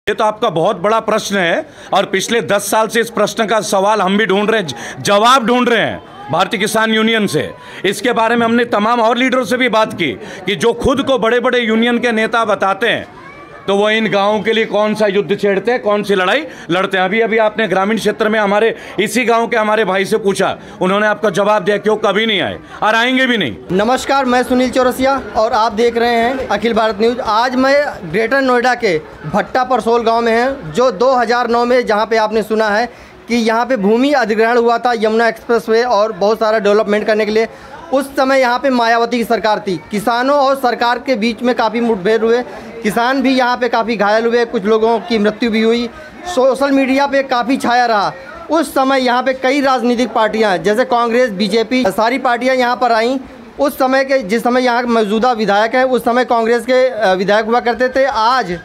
ये तो आपका बहुत बड़ा प्रश्न है और पिछले 10 साल से इस प्रश्न का सवाल हम भी ढूंढ रहे हैं, जवाब ढूंढ रहे हैं भारतीय किसान यूनियन से। इसके बारे में हमने तमाम और लीडरों से भी बात की कि जो खुद को बड़े बड़े यूनियन के नेता बताते हैं तो वो इन गांवों के लिए कौन सा युद्ध छेड़ते हैं, कौन सी लड़ाई लड़ते हैं। अभी आपने ग्रामीण क्षेत्र में हमारे इसी गांव के हमारे भाई से पूछा, उन्होंने आपका जवाब दिया कि वो कभी नहीं आए और आएंगे भी नहीं। नमस्कार, मैं सुनील चौरसिया और आप देख रहे हैं अखिल भारत न्यूज़। आज मैं ग्रेटर नोएडा के भट्टा परसोल गाँव में हैं, जो 2009 में जहाँ पे आपने सुना है कि यहाँ पे भूमि अधिग्रहण हुआ था यमुना एक्सप्रेसवे और बहुत सारा डेवलपमेंट करने के लिए। उस समय यहाँ पे मायावती की सरकार थी। किसानों और सरकार के बीच में काफ़ी मुठभेड़ हुए, किसान भी यहाँ पे काफ़ी घायल हुए, कुछ लोगों की मृत्यु भी हुई। सोशल मीडिया पे काफ़ी छाया रहा। उस समय यहाँ पे कई राजनीतिक पार्टियाँ जैसे कांग्रेस, बीजेपी, सारी पार्टियाँ यहाँ पर आईं। उस समय के जिस समय यहाँ के मौजूदा विधायक हैं, उस समय कांग्रेस के विधायक हुआ करते थे। आज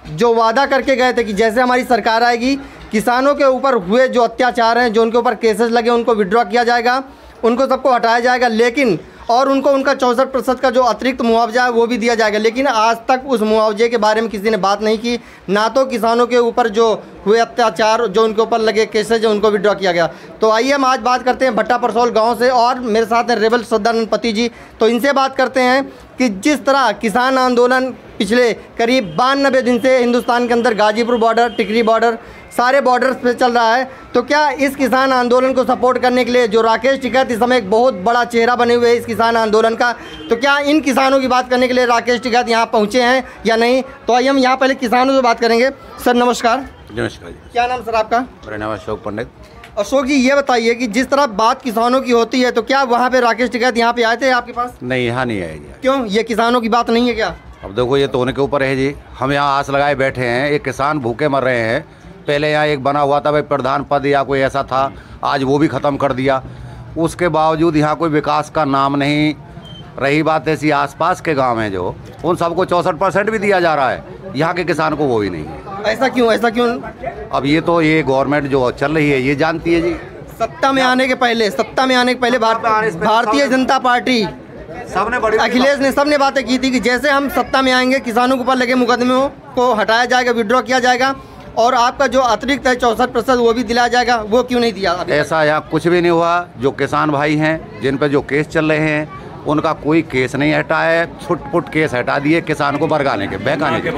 जो वादा करके गए थे कि जैसे हमारी सरकार आएगी किसानों के ऊपर हुए जो अत्याचार हैं, जो उनके ऊपर केसेस लगे, उनको विड्रॉ किया जाएगा, उनको सबको हटाया जाएगा, लेकिन और उनको उनका 64% का जो अतिरिक्त मुआवजा है वो भी दिया जाएगा। लेकिन आज तक उस मुआवजे के बारे में किसी ने बात नहीं की। ना तो किसानों के ऊपर जो हुए अत्याचार, जो उनके ऊपर लगे केसेज, उनको विड्रॉ किया गया। तो आइए हम आज बात करते हैं भट्टा परसोल गांव से, और मेरे साथ हैं रेबल सदानंद पति जी। तो इनसे बात करते हैं कि जिस तरह किसान आंदोलन पिछले करीब 92 दिन से हिंदुस्तान के अंदर गाजीपुर बॉर्डर, टिकरी बॉर्डर, सारे बॉर्डर्स पे चल रहा है, तो क्या इस किसान आंदोलन को सपोर्ट करने के लिए जो राकेश टिकैत इस समय एक बहुत बड़ा चेहरा बने हुए हैं इस किसान आंदोलन का, तो क्या इन किसानों की बात करने के लिए राकेश टिकैत यहाँ पहुँचे हैं या नहीं? तो आइए हम यहाँ पहले किसानों से बात करेंगे। सर नमस्कार। नमस्कार जी। क्या नाम सर आपका? मेरा नाम अशोक पंडित। अशोक जी, ये बताइए कि जिस तरह बात किसानों की होती है, तो क्या वहाँ पे राकेश टिकैत यहाँ पे आए थे आपके पास? नहीं, यहाँ नहीं आएगी। क्यों? ये किसानों की बात नहीं है क्या? अब देखो, ये तो उनके ऊपर है जी। हम यहाँ आस लगाए बैठे हैं, एक किसान भूखे मर रहे हैं। पहले यहाँ एक बना हुआ था भाई प्रधान पद या कोई ऐसा था, आज वो भी ख़त्म कर दिया। उसके बावजूद यहाँ कोई विकास का नाम नहीं। रही बात ऐसी आसपास के गांव हैं जो, उन सबको 64% भी दिया जा रहा है, यहाँ के किसान को वो भी नहीं है। ऐसा क्यों? ऐसा क्यों? अब ये तो ये गवर्नमेंट जो चल रही है ये जानती है जी। सत्ता में आने के पहले भारतीय जनता पार्टी, सबने बड़ी अखिलेश ने, सबने बातें की थी कि जैसे हम सत्ता में आएंगे किसानों के ऊपर लगे मुकदमों को हटाया जाएगा, विड्रॉ किया जाएगा, और आपका जो अतिरिक्त है 64% वो भी दिलाया जाएगा। वो क्यों नहीं दिया? ऐसा यहाँ कुछ भी नहीं हुआ। जो किसान भाई हैं जिन पर जो केस चल रहे हैं उनका कोई केस नहीं हटा है। छुटपुट केस हटा दिए किसान को बरगाने के, बहकाने के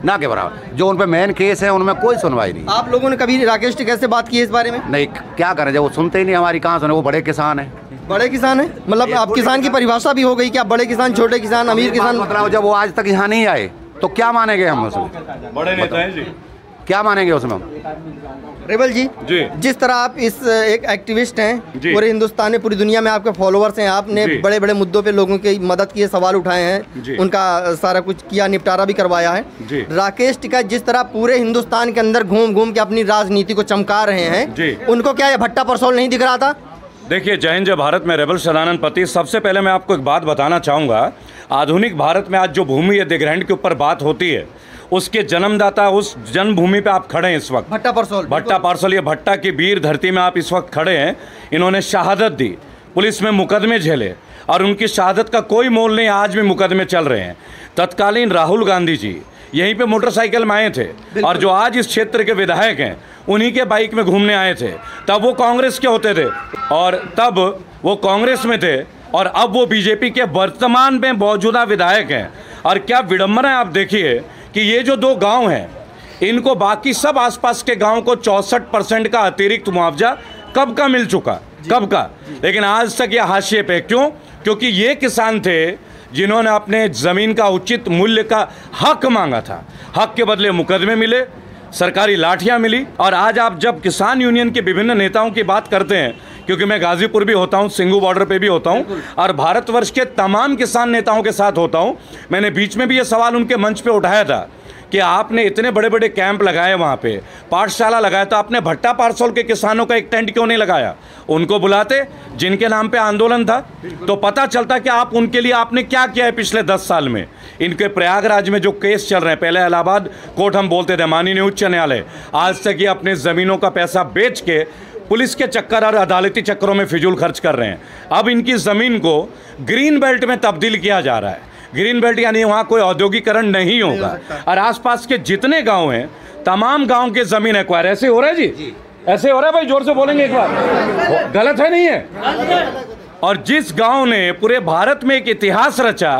ना के बराबर। जो उन पर मेन केस है उनमें कोई सुनवाई नहीं। आप लोगों ने कभी राकेश टिकैत से बात की है इस बारे में? नहीं, क्या करें, जब वो सुनते ही नहीं हमारी, कहाँ सुने। वो बड़े किसान हैं। बड़े किसान हैं मतलब आप किसान की परिभाषा भी हो गई क्या? बड़े किसान, छोटे किसान, अमीर किसान? मतलब जब वो आज तक यहाँ नहीं आए तो क्या मानेंगे हम उसमें? बड़े नेता हैं जी, क्या मानेंगे उसमें? रेबल जी, जिस तरह आप इस एक एक्टिविस्ट हैं, पूरे हिंदुस्तान में, पूरी दुनिया में आपके फॉलोअर्स हैं, आपने बड़े बड़े मुद्दों पे लोगों की मदद की है, सवाल उठाए हैं, उनका सारा कुछ किया, निपटारा भी करवाया है। राकेश टिकैत जिस तरह पूरे हिंदुस्तान के अंदर घूम घूम के अपनी राजनीति को चमका रहे हैं, उनको क्या भट्टा परसोल नहीं दिख रहा था? देखिए, जय हिंद जय भारत में रेबल सदानंद पति। सबसे पहले मैं आपको एक बात बताना चाहूँगा। आधुनिक भारत में आज जो भूमि अधिग्रहण के ऊपर बात होती है, उसके जन्मदाता, उस जन्मभूमि पे आप खड़े हैं इस वक्त। भट्टा परसोल, ये भट्टा की वीर धरती में आप इस वक्त खड़े हैं। इन्होंने शहादत दी, पुलिस में मुकदमे झेले, और उनकी शहादत का कोई मोल नहीं। आज भी मुकदमे चल रहे हैं। तत्कालीन राहुल गांधी जी यहीं पे मोटरसाइकिल में आए थे, और जो आज इस क्षेत्र के विधायक हैं उन्हीं के बाइक में घूमने आए थे। तब वो कांग्रेस के होते थे, और तब वो कांग्रेस में थे, और अब वो बीजेपी के वर्तमान में मौजूदा विधायक हैं। और क्या विडंबना है, आप देखिए कि ये जो दो गांव हैं, इनको बाकी सब आसपास के गांव को 64% का अतिरिक्त मुआवजा कब का मिल चुका, कब का, लेकिन आज तक ये हाशिए पे। क्यों? क्योंकि ये किसान थे जिन्होंने अपने ज़मीन का उचित मूल्य का हक मांगा था। हक के बदले मुकदमे मिले, सरकारी लाठियां मिली। और आज आप जब किसान यूनियन के विभिन्न नेताओं की बात करते हैं, क्योंकि मैं गाजीपुर भी होता हूं, सिंगू बॉर्डर पे भी होता हूं, और भारतवर्ष के तमाम किसान नेताओं के साथ होता हूं, मैंने बीच में भी ये सवाल उनके मंच पे उठाया था कि आपने इतने बड़े बड़े कैंप लगाए, वहाँ पे पाठशाला लगाया, तो आपने भट्टा परसोल के किसानों का एक टेंट क्यों नहीं लगाया? उनको बुलाते जिनके नाम पे आंदोलन था, तो पता चलता कि आप उनके लिए आपने क्या किया है पिछले 10 साल में। इनके प्रयागराज में जो केस चल रहे हैं, पहले इलाहाबाद कोर्ट हम बोलते थे, माननीय उच्च न्यायालय, आज तक ये अपने ज़मीनों का पैसा बेच के पुलिस के चक्कर और अदालती चक्करों में फिजूल खर्च कर रहे हैं। अब इनकी ज़मीन को ग्रीन बेल्ट में तब्दील किया जा रहा है। ग्रीन बेल्ट यानी वहाँ कोई औद्योगिकरण नहीं होगा, और आसपास के जितने गांव हैं तमाम गांव के जमीन एक्वायर। ऐसे हो रहा है जी, ऐसे हो रहा है भाई, जोर से बोलेंगे एक बार, गलत है नहीं है? और जिस गांव ने पूरे भारत में एक इतिहास रचा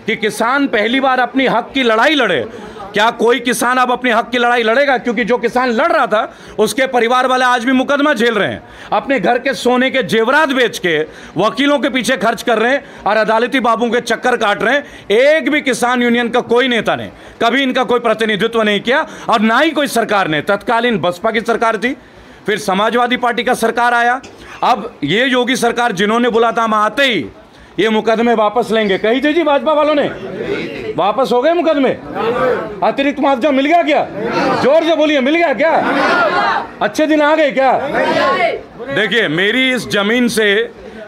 कि किसान पहली बार अपनी हक की लड़ाई लड़े, क्या कोई किसान अब अपने हक की लड़ाई लड़ेगा? क्योंकि जो किसान लड़ रहा था उसके परिवार वाले आज भी मुकदमा झेल रहे हैं, अपने घर के सोने के जेवरात बेच के वकीलों के पीछे खर्च कर रहे हैं और अदालती बाबू के चक्कर काट रहे हैं। एक भी किसान यूनियन का कोई नेता ने कभी इनका कोई प्रतिनिधित्व नहीं किया, और ना ही कोई सरकार ने। तत्कालीन बसपा की सरकार थी, फिर समाजवादी पार्टी का सरकार आया, अब ये योगी सरकार जिन्होंने बोला था हम आते ही ये मुकदमे वापस लेंगे, कही थी जी भाजपा वालों ने, वापस हो गए मुकदमे। अतिरिक्त मुआवजा मिल गया क्या? जोर से बोलिए, मिल गया क्या? अच्छे दिन आ गए क्या? देखिए, मेरी इस जमीन से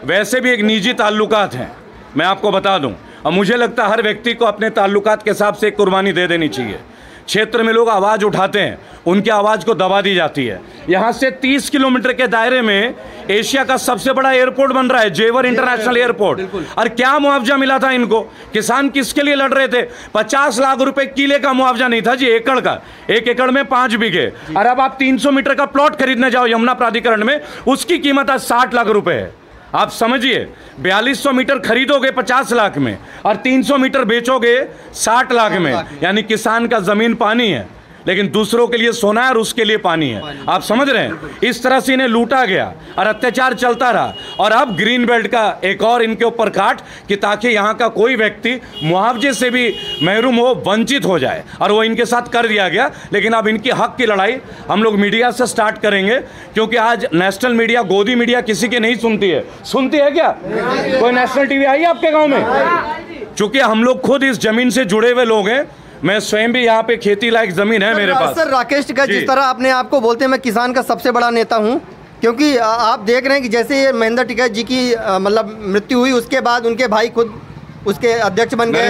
वैसे भी एक निजी ताल्लुकात हैं, मैं आपको बता दूं, और मुझे लगता है हर व्यक्ति को अपने ताल्लुकात के हिसाब से एक कुर्बानी दे देनी चाहिए। क्षेत्र में लोग आवाज़ उठाते हैं, उनकी आवाज़ को दबा दी जाती है। यहाँ से 30 किलोमीटर के दायरे में एशिया का सबसे बड़ा एयरपोर्ट बन रहा है, जेवर इंटरनेशनल एयरपोर्ट। और क्या मुआवजा मिला था इनको? किसान किसके लिए लड़ रहे थे? 50 लाख रुपए किले का मुआवजा नहीं था जी, एकड़ का, 1 एकड़ में 5 बीघे। और अब आप 300 मीटर का प्लॉट खरीदने जाओ यमुना प्राधिकरण में, उसकी कीमत आज 60 लाख रुपए है। आप समझिए, 4200 मीटर खरीदोगे 50 लाख में और 300 मीटर बेचोगे 60 लाख में, यानी किसान का जमीन पानी है, लेकिन दूसरों के लिए सोना है और उसके लिए पानी है। आप समझ रहे हैं? इस तरह से इन्हें लूटा गया और अत्याचार चलता रहा, और अब ग्रीन बेल्ट का एक और इनके ऊपर काट कि ताकि यहाँ का कोई व्यक्ति मुआवजे से भी महरूम हो, वंचित हो जाए, और वो इनके साथ कर दिया गया। लेकिन अब इनकी हक की लड़ाई हम लोग मीडिया से स्टार्ट करेंगे, क्योंकि आज नेशनल मीडिया, गोदी मीडिया किसी की नहीं सुनती है। सुनती है क्या? कोई नेशनल टीवी आई है आपके गाँव में? चूंकि हम लोग खुद इस जमीन से जुड़े हुए लोग हैं, मैं स्वयं भी यहाँ पे खेती लायक जमीन है मेरे पास। सर राकेश टिकैत, जिस तरह अपने आप को बोलते हैं मैं किसान का सबसे बड़ा नेता हूँ, क्योंकि आप देख रहे हैं कि जैसे ये महेंद्र टिकैत जी की मतलब मृत्यु हुई, उसके बाद उनके भाई खुद उसके अध्यक्ष बन गए,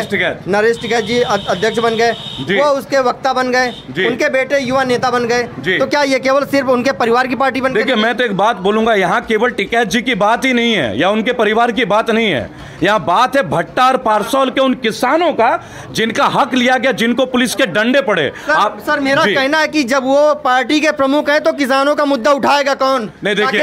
नरेश टिकैत जी अध्यक्ष बन गए, वो उसके वक्ता बन गए, उनके बेटे युवा नेता बन गए। तो क्या ये केवल सिर्फ उनके परिवार की पार्टी बन गई? देखिए, मैं तो एक बात बोलूंगा, यहाँ केवल टिकैत जी की बात ही नहीं है या उनके परिवार की बात नहीं है, यहाँ बात है भट्टा और पारसौल के उन किसानों का जिनका हक लिया गया, जिनको पुलिस के डंडे पड़े। सर मेरा कहना है कि जब वो पार्टी के प्रमुख है तो किसानों का मुद्दा उठाएगा कौन? नहीं, देखिए,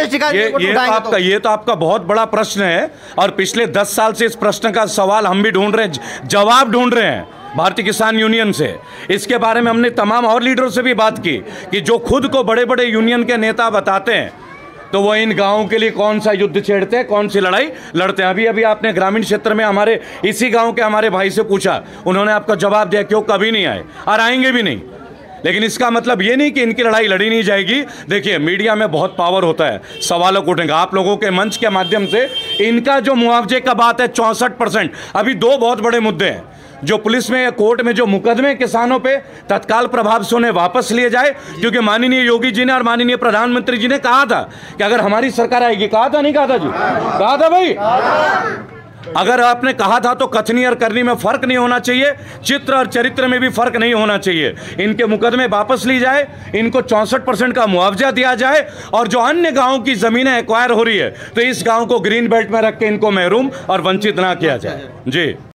ये तो आपका बहुत बड़ा प्रश्न है, और पिछले 10 साल से इस प्रश्न का सवाल हम भी ढूंढ रहे हैं, जवाब ढूंढ रहे हैं भारतीय किसान यूनियन से। इसके बारे में हमने तमाम और लीडरों से भी बात की कि जो खुद को बड़े बड़े यूनियन के नेता बताते हैं, तो वो इन गांवों के लिए कौन सा युद्ध छेड़ते हैं, कौन सी लड़ाई लड़ते हैं। अभी आपने ग्रामीण क्षेत्र में हमारे इसी गांव के हमारे भाई से पूछा, उन्होंने आपका जवाब दिया क्यों कभी नहीं आए और आएंगे भी नहीं। लेकिन इसका मतलब ये नहीं कि इनकी लड़ाई लड़ी नहीं जाएगी। देखिए, मीडिया में बहुत पावर होता है, सवालों को उठेंगे। आप लोगों के मंच के माध्यम से इनका जो मुआवजे का बात है 64%, अभी 2 बहुत बड़े मुद्दे हैं जो पुलिस में, कोर्ट में जो मुकदमे किसानों पे तत्काल प्रभाव से उन्हें वापस लिए जाए, क्योंकि माननीय योगी जी ने और माननीय प्रधानमंत्री जी ने कहा था कि अगर हमारी सरकार आएगी, कहा था नहीं कहा था जी? कहा था भाई। अगर आपने कहा था तो कथनी और करनी में फर्क नहीं होना चाहिए, चित्र और चरित्र में भी फर्क नहीं होना चाहिए। इनके मुकदमे वापस ली जाए, इनको 64% का मुआवजा दिया जाए, और जो अन्य गांवों की जमीनें एक्वायर हो रही है तो इस गांव को ग्रीन बेल्ट में रख के इनको महरूम और वंचित ना किया जाए। जी।